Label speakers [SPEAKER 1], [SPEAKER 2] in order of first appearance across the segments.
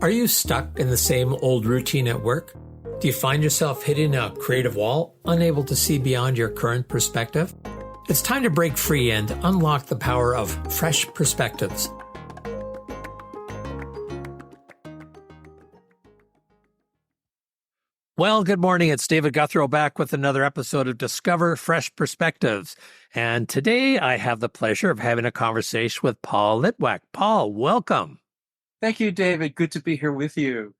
[SPEAKER 1] Are you stuck in the same old routine at work? Do you find yourself hitting a creative wall, unable to see beyond your current perspective? It's time to break free and unlock the power of fresh perspectives. Well, good morning. It's David Gouthro back with another episode of Discover Fresh Perspectives. And today I have the pleasure of having a conversation with Paul Litwack. Paul, welcome.
[SPEAKER 2] Thank you, David. Good to be here with you.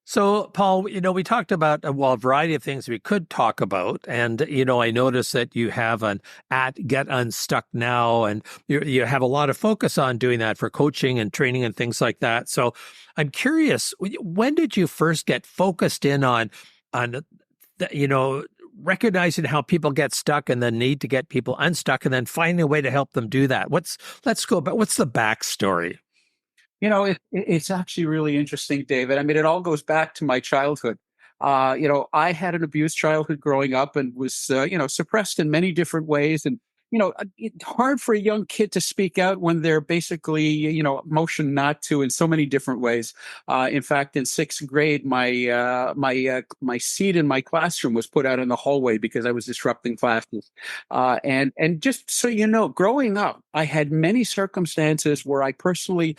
[SPEAKER 1] So, Paul, we talked about a variety of things we could talk about. And, I noticed that you have an at Get Unstuck now, and you have a lot of focus on doing that for coaching and training and things like that. So I'm curious, when did you first get focused in on recognizing how people get stuck and the need to get people unstuck and then finding a way to help them do that? What's the backstory?
[SPEAKER 2] It's actually really interesting, David. I mean, it all goes back to my childhood. I had an abused childhood growing up and was, suppressed in many different ways. And, it's hard for a young kid to speak out when they're basically, motioned not to in so many different ways. In fact, in sixth grade, my seat in my classroom was put out in the hallway because I was disrupting classes. And just so you know, growing up, I had many circumstances where I personally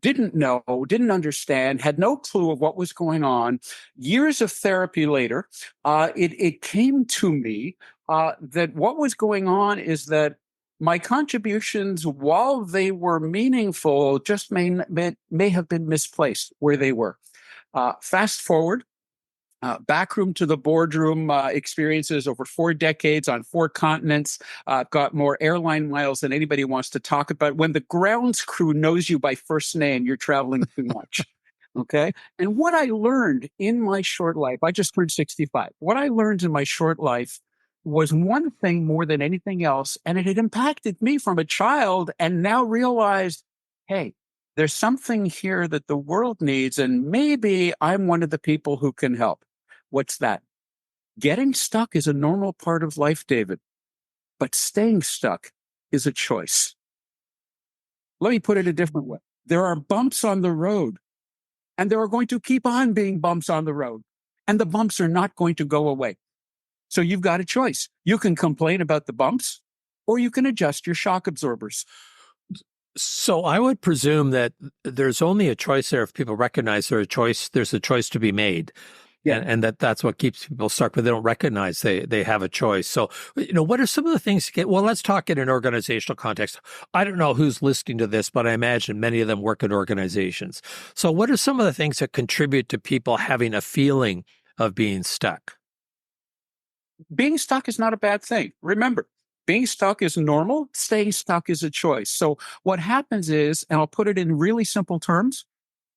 [SPEAKER 2] didn't know, didn't understand, had no clue of what was going on. Years of therapy later, it came to me that what was going on is that my contributions, while they were meaningful, just may have been misplaced where they were. Fast forward, backroom to the boardroom experiences over 4 decades on 4 continents. Got more airline miles than anybody wants to talk about. When the grounds crew knows you by first name, you're traveling too much. Okay. And what I learned in my short life, I just turned 65. What I learned in my short life was one thing more than anything else. And it had impacted me from a child, and now realized, hey, there's something here that the world needs. And maybe I'm one of the people who can help. What's that? Getting stuck is a normal part of life, David, but staying stuck is a choice. Let me put it a different way. There are bumps on the road, and there are going to keep on being bumps on the road, and the bumps are not going to go away. So you've got a choice. You can complain about the bumps, or you can adjust your shock absorbers.
[SPEAKER 1] So I would presume that there's only a choice there if people recognize there's a choice to be made. Yeah. And that's what keeps people stuck, but they don't recognize they have a choice. So, what are some of the things let's talk in an organizational context. I don't know who's listening to this, but I imagine many of them work in organizations. So what are some of the things that contribute to people having a feeling of being stuck?
[SPEAKER 2] Being stuck is not a bad thing. Remember, being stuck is normal. Staying stuck is a choice. So what happens is, and I'll put it in really simple terms,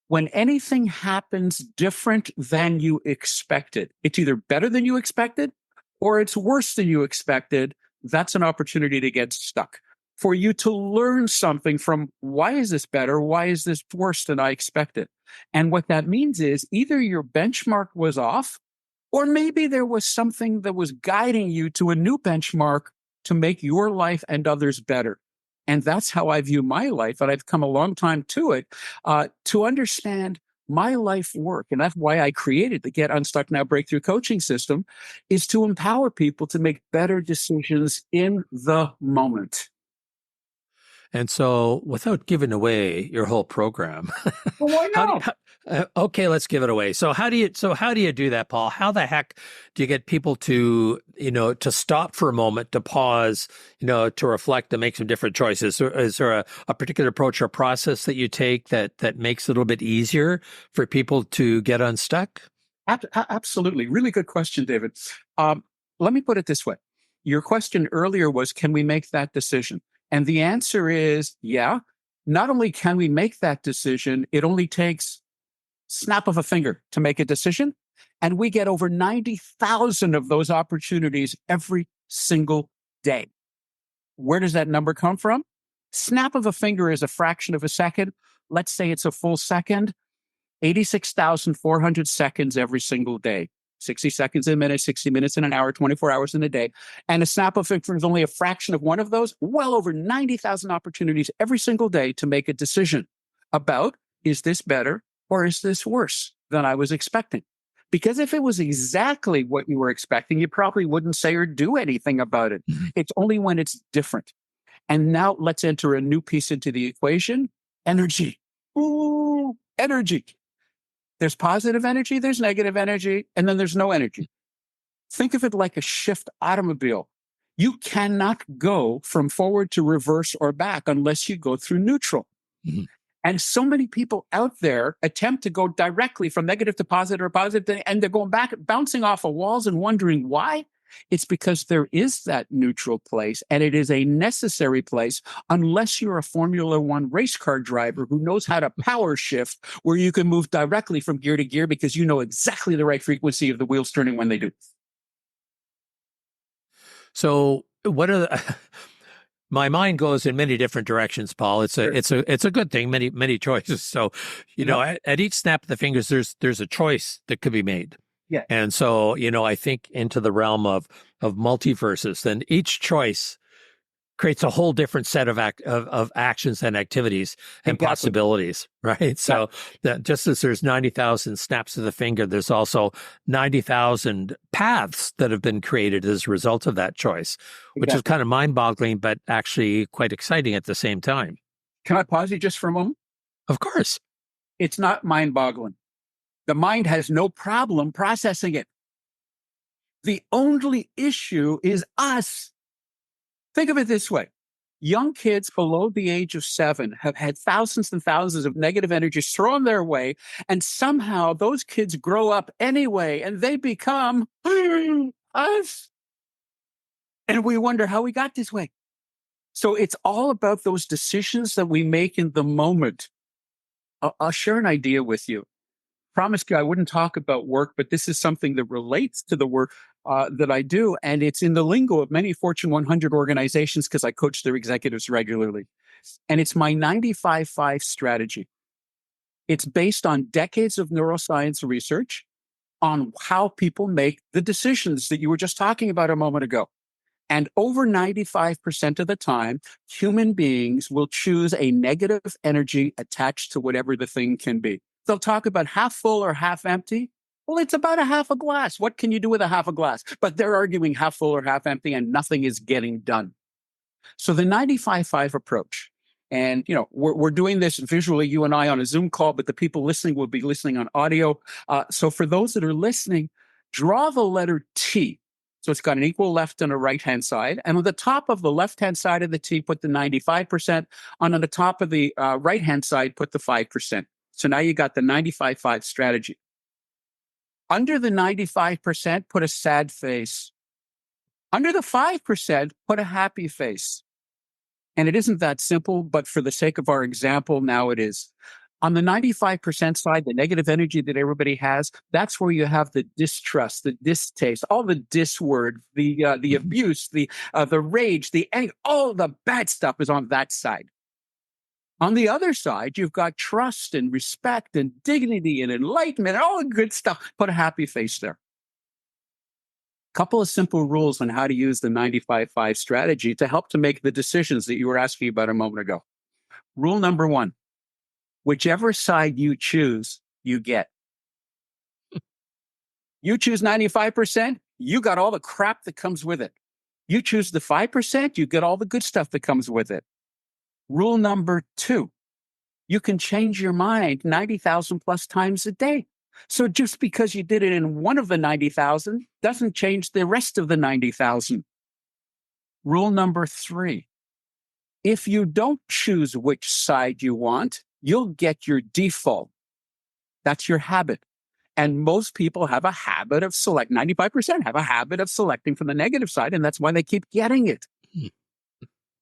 [SPEAKER 2] when anything happens different than you expected, it's either better than you expected or it's worse than you expected. That's an opportunity to get stuck. For you to learn something from, why is this better? Why is this worse than I expected? And what that means is either your benchmark was off, or maybe there was something that was guiding you to a new benchmark to make your life and others better. And that's how I view my life. And I've come a long time to it, to understand my life work. And that's why I created the Get Unstuck Now Breakthrough Coaching System, is to empower people to make better decisions in the moment.
[SPEAKER 1] And so, without giving away your whole program,
[SPEAKER 2] well, why not?
[SPEAKER 1] Okay, let's give it away. So how do you do that, Paul? How the heck do you get people to to stop for a moment, to pause, to reflect, to make some different choices? Is there a particular approach or process that you take that makes it a little bit easier for people to get unstuck?
[SPEAKER 2] Absolutely, really good question, David. Let me put it this way: your question earlier was, can we make that decision? And the answer is, yeah. Not only can we make that decision, it only takes snap of a finger to make a decision. And we get over 90,000 of those opportunities every single day. Where does that number come from? Snap of a finger is a fraction of a second. Let's say it's a full second. 86,400 seconds every single day. 60 seconds in a minute, 60 minutes in an hour, 24 hours in a day. And a snap of finger is only a fraction of one of those. Well over 90,000 opportunities every single day to make a decision about, is this better or is this worse than I was expecting? Because if it was exactly what you were expecting, you probably wouldn't say or do anything about it.
[SPEAKER 1] Mhm.
[SPEAKER 2] It's only when it's different. And now let's enter a new piece into the equation: energy. Ooh, energy. There's positive energy, there's negative energy, and then there's no energy. Think of it like a shift automobile. You cannot go from forward to reverse or back unless you go through neutral.
[SPEAKER 1] Mhm.
[SPEAKER 2] And so many people out there attempt to go directly from negative to positive or positive, and they're going back, bouncing off of walls and wondering why. It's because there is that neutral place, and it is a necessary place unless you're a Formula One race car driver who knows how to power shift, where you can move directly from gear to gear because you know exactly the right frequency of the wheels turning when they do.
[SPEAKER 1] So what are the, my mind goes in many different directions, Paul.
[SPEAKER 2] Sure.
[SPEAKER 1] It's a good thing, many choices. So,
[SPEAKER 2] Yep.
[SPEAKER 1] at each snap of the fingers, there's a choice that could be made.
[SPEAKER 2] Yeah.
[SPEAKER 1] And so, I think into the realm of multiverses, then each choice creates a whole different set of actions and activities and
[SPEAKER 2] Exactly.
[SPEAKER 1] possibilities, right? So that just as there's 90,000 snaps of the finger, there's also 90,000 paths that have been created as a result of that choice, which is
[SPEAKER 2] Exactly.
[SPEAKER 1] kind of mind-boggling, but actually quite exciting at the same time.
[SPEAKER 2] Can I pause you just for a moment?
[SPEAKER 1] Of course.
[SPEAKER 2] It's not mind boggling. The mind has no problem processing it. The only issue is us. Think of it this way: young kids below the age of 7 have had thousands and thousands of negative energies thrown their way, and somehow those kids grow up anyway and they become us. And we wonder how we got this way. So it's all about those decisions that we make in the moment. I'll share an idea with you. Promised you I wouldn't talk about work, but this is something that relates to the work that I do. And it's in the lingo of many Fortune 100 organizations because I coach their executives regularly. And it's my 95-5 strategy. It's based on decades of neuroscience research on how people make the decisions that you were just talking about a moment ago. And over 95% of the time, human beings will choose a negative energy attached to whatever the thing can be. They'll talk about half full or half empty. Well, it's about a half a glass. What can you do with a half a glass? But they're arguing half full or half empty, and nothing is getting done. So the 95-5 approach, and we're doing this visually, you and I on a Zoom call, but the people listening will be listening on audio. So for those that are listening, draw the letter T. So it's got an equal left and a right-hand side. And on the top of the left-hand side of the T, put the 95%. On the top of the right-hand side, put the 5%. So now you got the 95-5 strategy. Under the 95%, put a sad face. Under the 5%, put a happy face. And it isn't that simple, but for the sake of our example, now it is. On the 95% side, the negative energy that everybody has, that's where you have the distrust, the distaste, all the disword, the abuse, the rage, the anger, all the bad stuff is on that side. On the other side, you've got trust and respect and dignity and enlightenment and all the good stuff. Put a happy face there. Couple of simple rules on how to use the 95-5 strategy to help to make the decisions that you were asking about a moment ago. Rule number 1, whichever side you choose, you get. You choose 95%, you got all the crap that comes with it. You choose the 5%, you get all the good stuff that comes with it. Rule number 2, you can change your mind 90,000 plus times a day. So just because you did it in one of the 90,000 doesn't change the rest of the 90,000. Rule number 3, if you don't choose which side you want, you'll get your default. That's your habit. And most people have a habit of 95% have a habit of selecting from the negative side, and that's why they keep getting it.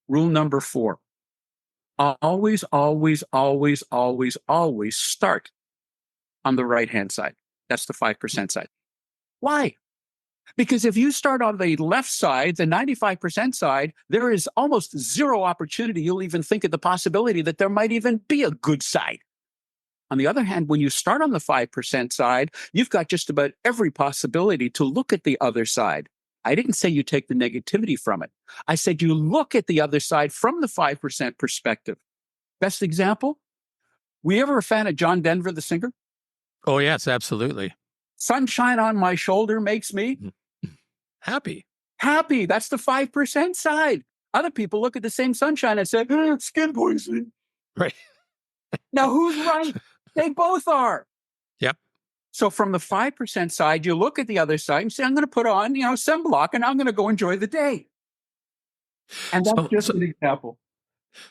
[SPEAKER 2] Rule number 4, always, always, always, always, always start on the right-hand side. That's the 5% side. Why? Because if you start on the left side, the 95% side, there is almost zero opportunity you'll even think of the possibility that there might even be a good side. On the other hand, when you start on the 5% side, you've got just about every possibility to look at the other side. I didn't say you take the negativity from it. I said you look at the other side from the 5% perspective. Best example? Were you ever a fan of John Denver, the singer?
[SPEAKER 1] Oh, yes, absolutely.
[SPEAKER 2] Sunshine on my shoulder makes me
[SPEAKER 1] Happy.
[SPEAKER 2] happy. That's the 5% side. Other people look at the same sunshine and say, skin poisoning.
[SPEAKER 1] Right.
[SPEAKER 2] Now, who's right? They both are.
[SPEAKER 1] Yep.
[SPEAKER 2] So from the 5% side, you look at the other side and say, I'm going to put on, sunblock and I'm going to go enjoy the day. And that's just an example.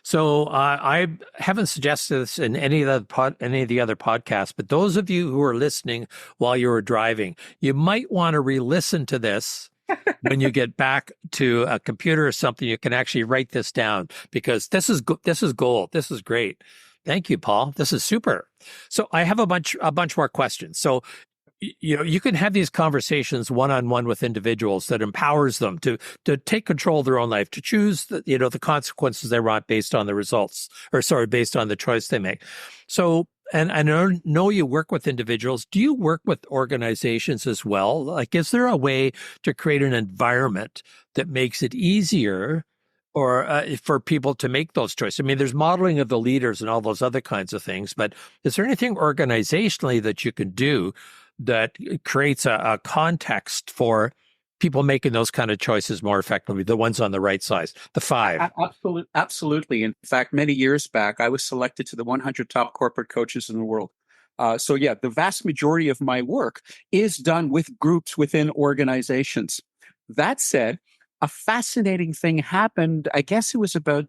[SPEAKER 1] So I haven't suggested this in any of the other podcasts, but those of you who are listening while you were driving, you might want to re-listen to this when you get back to a computer or something. You can actually write this down, because this is gold. This is great. Thank you, Paul. This is super. So I have a bunch more questions. So you can have these conversations one-on-one with individuals that empowers them to take control of their own life, to choose the consequences they want based on the results, based on the choice they make. So, and I know you work with individuals. Do you work with organizations as well? Like, is there a way to create an environment that makes it easier for people to make those choices? I mean, there's modeling of the leaders and all those other kinds of things, but is there anything organizationally that you can do that creates a context for people making those kind of choices more effectively, the ones on the right side, the 5?
[SPEAKER 2] Absolutely. In fact, many years back, I was selected to the 100 top corporate coaches in the world. So yeah, the vast majority of my work is done with groups within organizations. That said, a fascinating thing happened, I guess it was about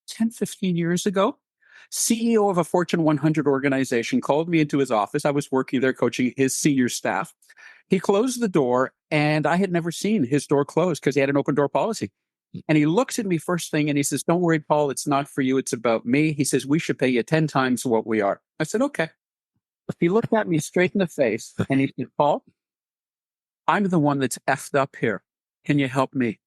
[SPEAKER 2] 10, 15 years ago. CEO of a Fortune 100 organization called me into his office. I was working there coaching his senior staff. He closed the door, and I had never seen his door closed because he had an open door policy. And he looks at me first thing and he says, "Don't worry, Paul, it's not for you. It's about me." He says, "We should pay you 10 times what we are." I said, "Okay." He looked at me straight in the face and he said, "Paul, I'm the one that's effed up here. Can you help me?"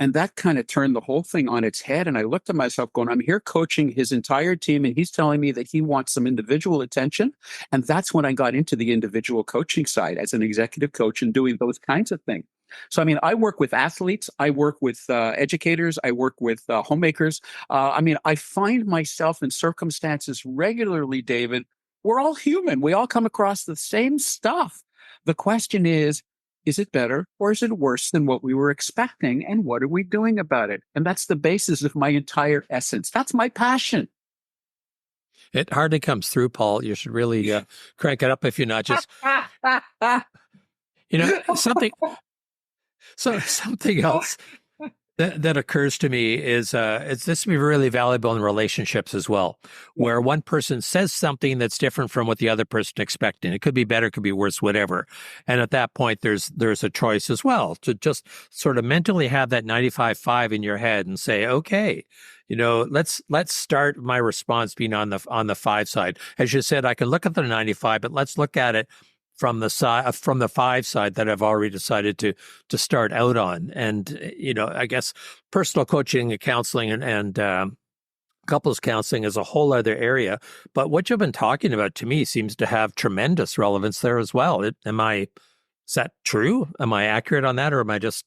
[SPEAKER 2] And that kind of turned the whole thing on its head. And I looked at myself going, I'm here coaching his entire team, and he's telling me that he wants some individual attention. And that's when I got into the individual coaching side as an executive coach and doing those kinds of things. So, I mean, I work with athletes, I work with educators, I work with homemakers. I find myself in circumstances regularly, David. We're all human. We all come across the same stuff. The question is it better or is it worse than what we were expecting? And what are we doing about it? And that's the basis of my entire essence. That's my passion.
[SPEAKER 1] It hardly comes through, Paul. You should really crank it up if you're not just, something. So something else that occurs to me is this to be really valuable in relationships as well, where one person says something that's different from what the other person expecting. It could be better, it could be worse, whatever. And at that point, there's a choice as well to just sort of mentally have that 95-5 in your head and say, okay, let's start my response being on the 5 side. As you said, I can look at the 95, but let's look at it from the 5 side that I've already decided to start out on. And, I guess personal coaching and counseling and couples counseling is a whole other area. But what you've been talking about to me seems to have tremendous relevance there as well. Is that true? Am I accurate on that, or am I just...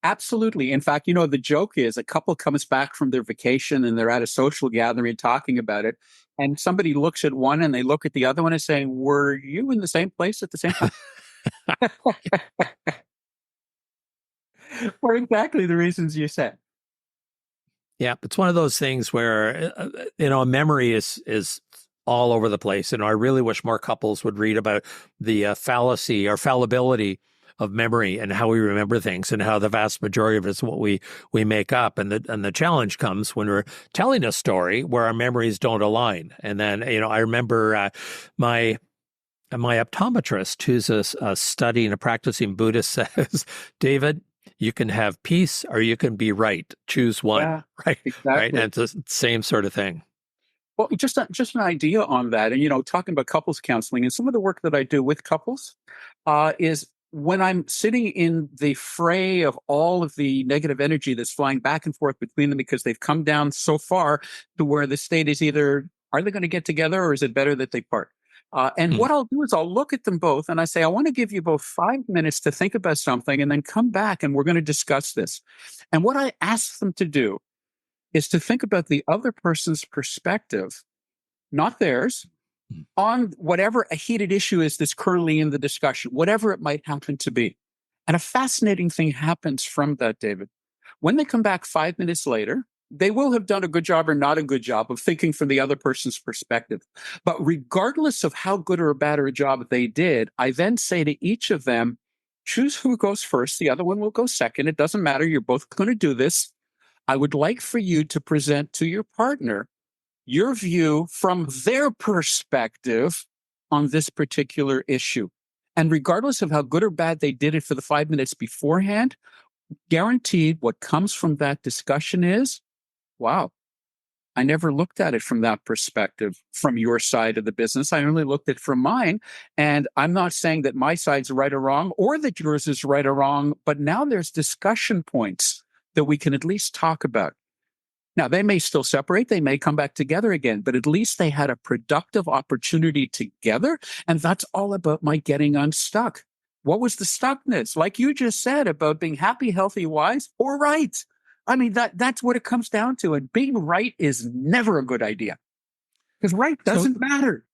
[SPEAKER 2] Absolutely. In fact, the joke is a couple comes back from their vacation and they're at a social gathering talking about it. And somebody looks at one and they look at the other one and saying, "Were you in the same place at the same time?" For exactly the reasons you said.
[SPEAKER 1] Yeah, it's one of those things where, memory is all over the place. I really wish more couples would read about the fallacy or fallibility of memory and how we remember things, and how the vast majority of it is what we make up. And the challenge comes when we're telling a story where our memories don't align. And then, I remember my optometrist, who's a studying, a practicing Buddhist, says, "David, you can have peace or you can be right. Choose one."
[SPEAKER 2] Yeah,
[SPEAKER 1] right?
[SPEAKER 2] exactly.
[SPEAKER 1] Right. And it's the same sort of thing.
[SPEAKER 2] Well, just an idea on that. And, talking about couples counseling and some of the work that I do with couples is when I'm sitting in the fray of all of the negative energy that's flying back and forth between them because they've come down so far to where the state is either, are they going to get together or is it better that they part? And what I'll do is I'll look at them both and I say, I want to give you both 5 minutes to think about something and then come back and we're going to discuss this. And what I ask them to do is to think about the other person's perspective, not theirs, on whatever a heated issue is that's currently in the discussion, whatever it might happen to be. And a fascinating thing happens from that, David. When they come back 5 minutes later, they will have done a good job or not a good job of thinking from the other person's perspective. But regardless of how good or bad a job they did, I then say to each of them, choose who goes first. The other one will go second. It doesn't matter. You're both going to do this. I would like for you to present to your partner your view from their perspective on this particular issue. And regardless of how good or bad they did it for the 5 minutes beforehand, guaranteed what comes from that discussion is, wow, I never looked at it from that perspective from your side of the business. I only looked at it from mine. And I'm not saying that my side's right or wrong or that yours is right or wrong, but now there's discussion points that we can at least talk about. Now, they may still separate. They may come back together again, but at least they had a productive opportunity together. And that's all about my getting unstuck. What was the stuckness? Like you just said about being happy, healthy, wise, or right. I mean, that's what it comes down to. And being right is never a good idea because right doesn't matter.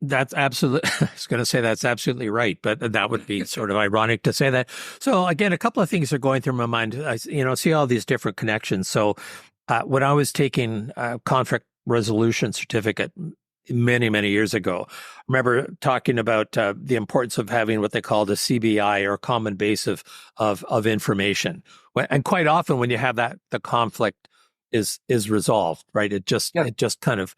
[SPEAKER 1] That's absolutely, I was going to say that's absolutely right, but that would be sort of ironic to say that. So again, a couple of things are going through my mind. I, see all these different connections. So when I was taking a conflict resolution certificate many, many years ago, I remember talking about the importance of having what they called a CBI or common base of information. And quite often when you have that, the conflict is resolved, right? It just kind of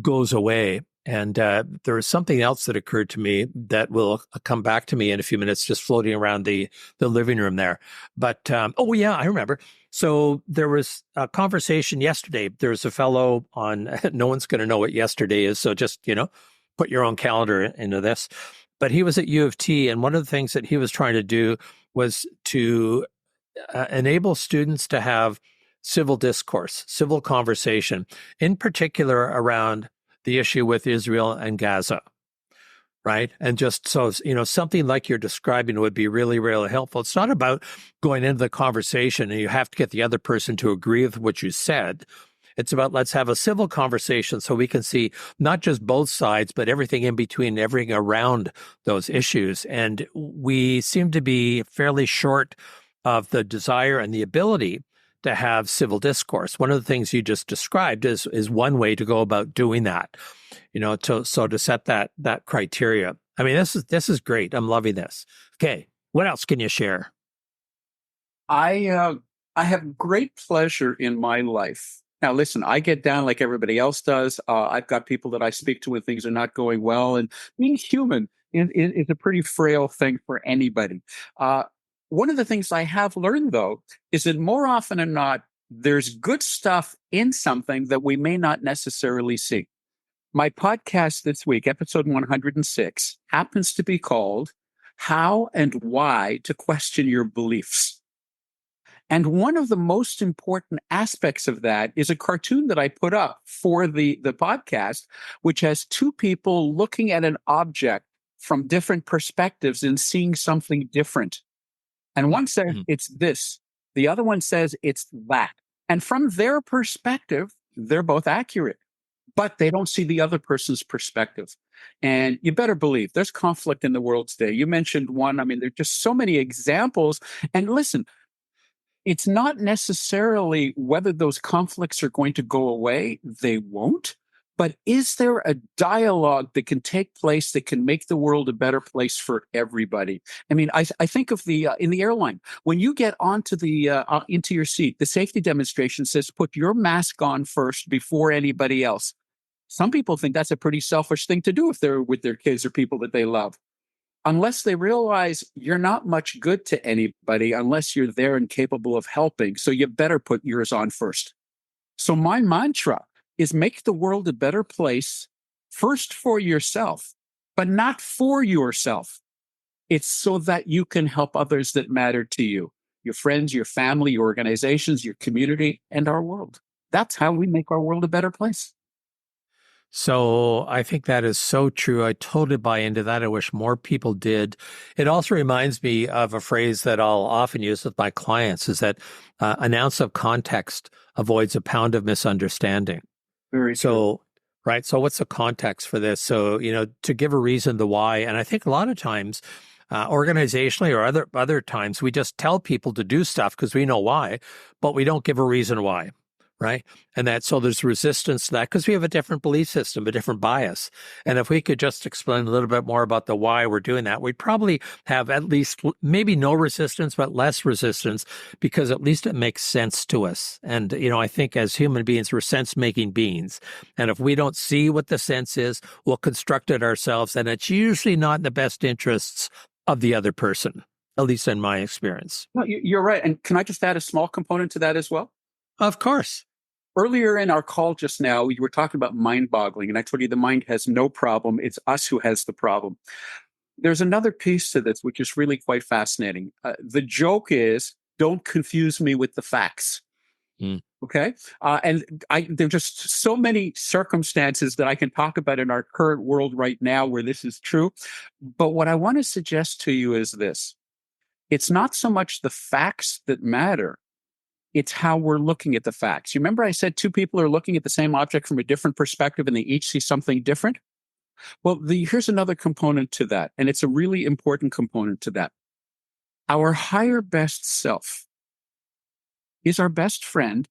[SPEAKER 1] goes away. And there was something else that occurred to me that will come back to me in a few minutes, just floating around the living room there. But, oh, yeah, I remember. So there was a conversation yesterday. There's a fellow on, no one's going to know what yesterday is. So just, put your own calendar into this. But he was at U of T. And one of the things that he was trying to do was to enable students to have civil discourse, civil conversation, in particular around the issue with Israel and Gaza, right? And just so, something like you're describing would be really, really helpful. It's not about going into the conversation and you have to get the other person to agree with what you said. It's about let's have a civil conversation so we can see not just both sides, but everything in between, everything around those issues. And we seem to be fairly short of the desire and the ability to have civil discourse. One of the things you just described is one way to go about doing that, to set that criteria. I mean, this is great. I'm loving this. Okay. What else can you share?
[SPEAKER 2] I have great pleasure in my life. Now, listen, I get down like everybody else does. I've got people that I speak to when things are not going well, and being human is a pretty frail thing for anybody. One of the things I have learned, though, is that more often than not, there's good stuff in something that we may not necessarily see. My podcast this week, episode 106, happens to be called How and Why to Question Your Beliefs. And one of the most important aspects of that is a cartoon that I put up for the podcast, which has two people looking at an object from different perspectives and seeing something different. And one says it's this. The other one says it's that. And from their perspective, they're both accurate, but they don't see the other person's perspective. And you better believe there's conflict in the world today. You mentioned one. I mean, there's just so many examples. And listen, it's not necessarily whether those conflicts are going to go away. They won't. But is there a dialogue that can take place that can make the world a better place for everybody? I mean, I think of the in the airline, when you get onto the into your seat, the safety demonstration says put your mask on first before anybody else. Some people think that's a pretty selfish thing to do if they're with their kids or people that they love, unless they realize you're not much good to anybody unless you're there and capable of helping. So you better put yours on first. So my mantra is make the world a better place first for yourself, but not for yourself. It's so that you can help others that matter to you, your friends, your family, your organizations, your community, and our world. That's how we make our world a better place.
[SPEAKER 1] So I think that is so true. I totally buy into that. I wish more people did. It also reminds me of a phrase that I'll often use with my clients is that an ounce of context avoids a pound of misunderstanding.
[SPEAKER 2] Very true.
[SPEAKER 1] So, right. So what's the context for this? So, to give a reason, the why. And I think a lot of times, organizationally or other times, we just tell people to do stuff because we know why, but we don't give a reason why. Right. And so there's resistance to that because we have a different belief system, a different bias. And if we could just explain a little bit more about the why we're doing that, we'd probably have at least maybe no resistance, but less resistance because at least it makes sense to us. And, I think as human beings, we're sense making beings. And if we don't see what the sense is, we'll construct it ourselves. And it's usually not in the best interests of the other person, at least in my experience.
[SPEAKER 2] No, you're right. And can I just add a small component to that as well?
[SPEAKER 1] Of course.
[SPEAKER 2] Earlier in our call just now, you were talking about mind boggling, and I told you the mind has no problem. It's us who has the problem. There's another piece to this, which is really quite fascinating. The joke is, don't confuse me with the facts.
[SPEAKER 1] Mm.
[SPEAKER 2] Okay. There are just so many circumstances that I can talk about in our current world right now where this is true. But what I want to suggest to you is this. It's not so much the facts that matter. It's how we're looking at the facts. You remember I said two people are looking at the same object from a different perspective and they each see something different? Well, here's another component to that, and it's a really important component to that. Our higher best self is our best friend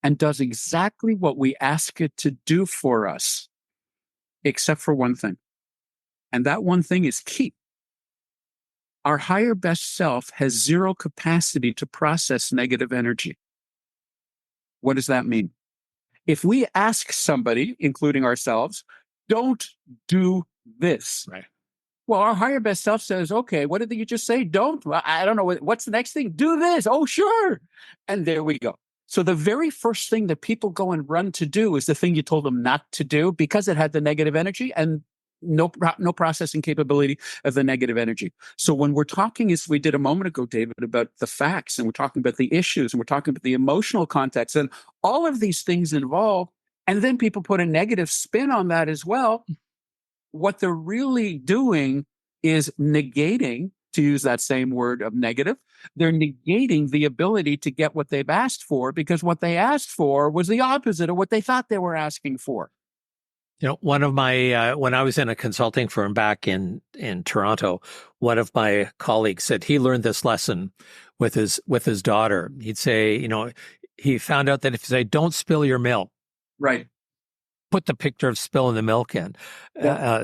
[SPEAKER 2] and does exactly what we ask it to do for us, except for one thing. And that one thing is key. Our higher best self has zero capacity to process negative energy. What does that mean? If we ask somebody, including ourselves, don't do this.
[SPEAKER 1] Right.
[SPEAKER 2] Well, our higher best self says, okay, what did you just say? Don't. Well, I don't know. What's the next thing? Do this. Oh, sure. And there we go. So the very first thing that people go and run to do is the thing you told them not to do because it had the negative energy and no processing capability of the negative energy. So when we're talking, as we did a moment ago, David, about the facts, and we're talking about the issues, and we're talking about the emotional context, and all of these things involved, and then people put a negative spin on that as well, what they're really doing is negating, to use that same word of negative, they're negating the ability to get what they've asked for because what they asked for was the opposite of what they thought they were asking for.
[SPEAKER 1] One of my when I was in a consulting firm back in Toronto, one of my colleagues said he learned this lesson with his daughter. He'd say, he found out that if you say, "Don't spill your milk,"
[SPEAKER 2] right,
[SPEAKER 1] put the picture of spilling the milk in,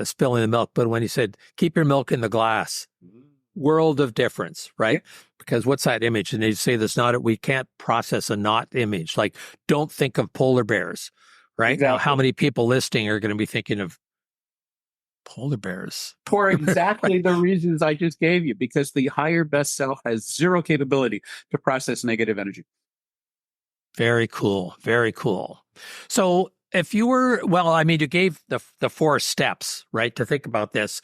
[SPEAKER 1] spilling the milk. But when he said, "Keep your milk in the glass," world of difference, right? Yeah. Because what's that image? And they say we can't process a not image. Like, don't think of polar bears. Right?
[SPEAKER 2] Exactly.
[SPEAKER 1] Now, how many people listening are going to be thinking of polar bears?
[SPEAKER 2] For exactly the reasons I just gave you, because the higher best self has zero capability to process negative energy.
[SPEAKER 1] Very cool. Very cool. So if you were, you gave the 4 steps, right, to think about this.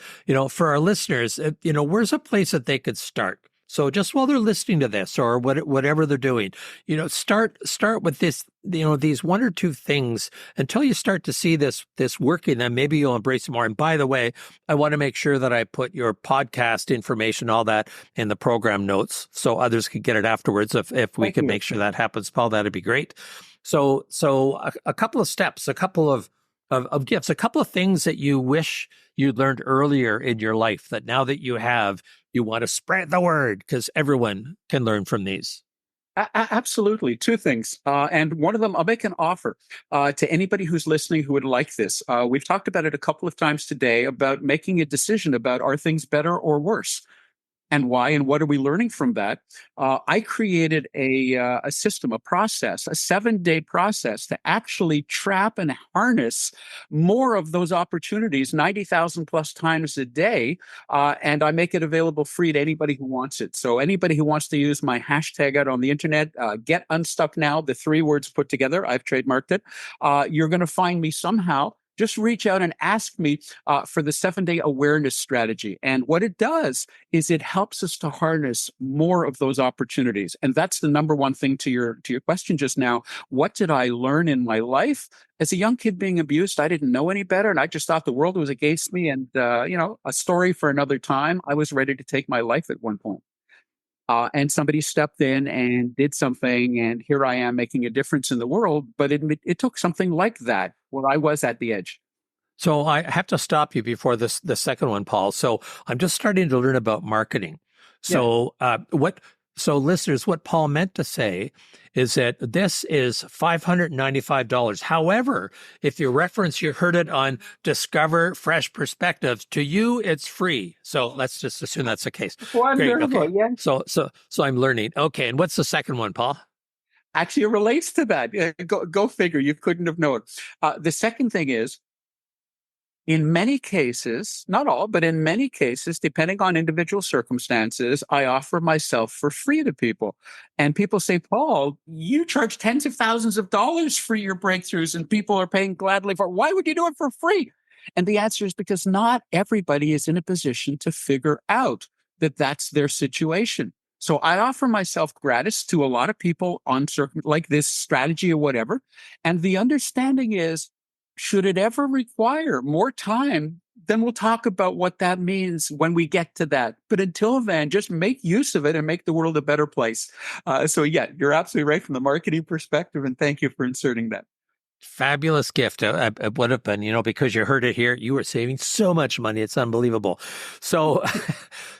[SPEAKER 1] For our listeners, where's a place that they could start? So just while they're listening to this or whatever they're doing, start with this, these 1 or 2 things until you start to see this working. Then maybe you'll embrace it more. And by the way, I want to make sure that I put your podcast information, all that, in the program notes so others can get it afterwards. If we can make sure that happens, Paul, that'd be great. So a couple of steps, a couple of gifts, a couple of things that you wish you'd learned earlier in your life that now that you have, you want to spread the word because everyone can learn from these.
[SPEAKER 2] Absolutely. 2 things. And one of them, I'll make an offer to anybody who's listening who would like this. We've talked about it a couple of times today about making a decision about are things better or worse? And why, and what are we learning from that? I created a system, a process, a 7-day process to actually trap and harness more of those opportunities, 90,000 plus times a day. And I make it available free to anybody who wants it. So anybody who wants to use my hashtag out on the internet, get unstuck now, the 3 words put together, I've trademarked it. You're going to find me somehow. Just reach out and ask me for the 7-day awareness strategy. And what it does is it helps us to harness more of those opportunities. And that's the number one thing to your question just now. What did I learn in my life? As a young kid being abused, I didn't know any better. And I just thought the world was against me. And, a story for another time. I was ready to take my life at one point. And somebody stepped in and did something, and here I am making a difference in the world. But it took something like that where I was at the edge.
[SPEAKER 1] So I have to stop you before the second one, Paul. So I'm just starting to learn about marketing. So so listeners, what Paul meant to say is that this is $595. However, if you heard it on Discover Fresh Perspectives, to you it's free. So let's just assume that's the case.
[SPEAKER 2] Wonderful.
[SPEAKER 1] Great. Okay.
[SPEAKER 2] Yeah.
[SPEAKER 1] So I'm learning. Okay, and what's the second one, Paul?
[SPEAKER 2] Actually, it relates to that. Go figure. You couldn't have known. The second thing is, in many cases, not all, but in many cases, depending on individual circumstances, I offer myself for free to people. And people say, Paul, you charge tens of thousands of dollars for your breakthroughs and people are paying gladly for it. Why would you do it for free? And the answer is because not everybody is in a position to figure out that that's their situation. So I offer myself gratis to a lot of people on like this strategy or whatever. And the understanding is, should it ever require more time, then we'll talk about what that means when we get to that. But until then, just make use of it and make the world a better place. So yeah, you're absolutely right from the marketing perspective. And thank you for inserting that.
[SPEAKER 1] Fabulous gift. It would have been, because you heard it here, you were saving so much money. It's unbelievable. So,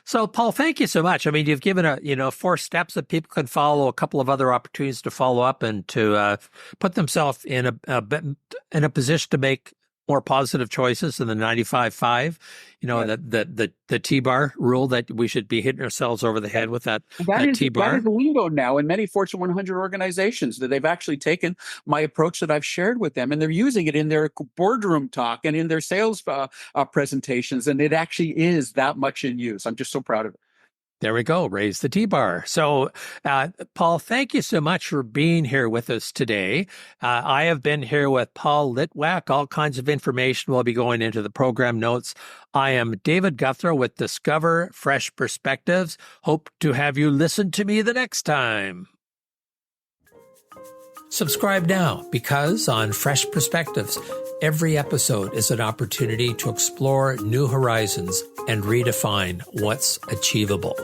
[SPEAKER 1] so Paul, thank you so much. I mean, you've given 4 steps that people can follow, a couple of other opportunities to follow up and to put themselves in a position to make more positive choices than the 95-5, the T-bar rule that we should be hitting ourselves over the head with that T-bar.
[SPEAKER 2] That is the lingo now in many Fortune 100 organizations, that they've actually taken my approach that I've shared with them and they're using it in their boardroom talk and in their sales presentations. And it actually is that much in use. I'm just so proud of it.
[SPEAKER 1] There we go. Raise the T-bar. So, Paul, thank you so much for being here with us today. I have been here with Paul Litwack. All kinds of information will be going into the program notes. I am David Gouthro with Discover Fresh Perspectives. Hope to have you listen to me the next time. Subscribe now, because on Fresh Perspectives, every episode is an opportunity to explore new horizons and redefine what's achievable.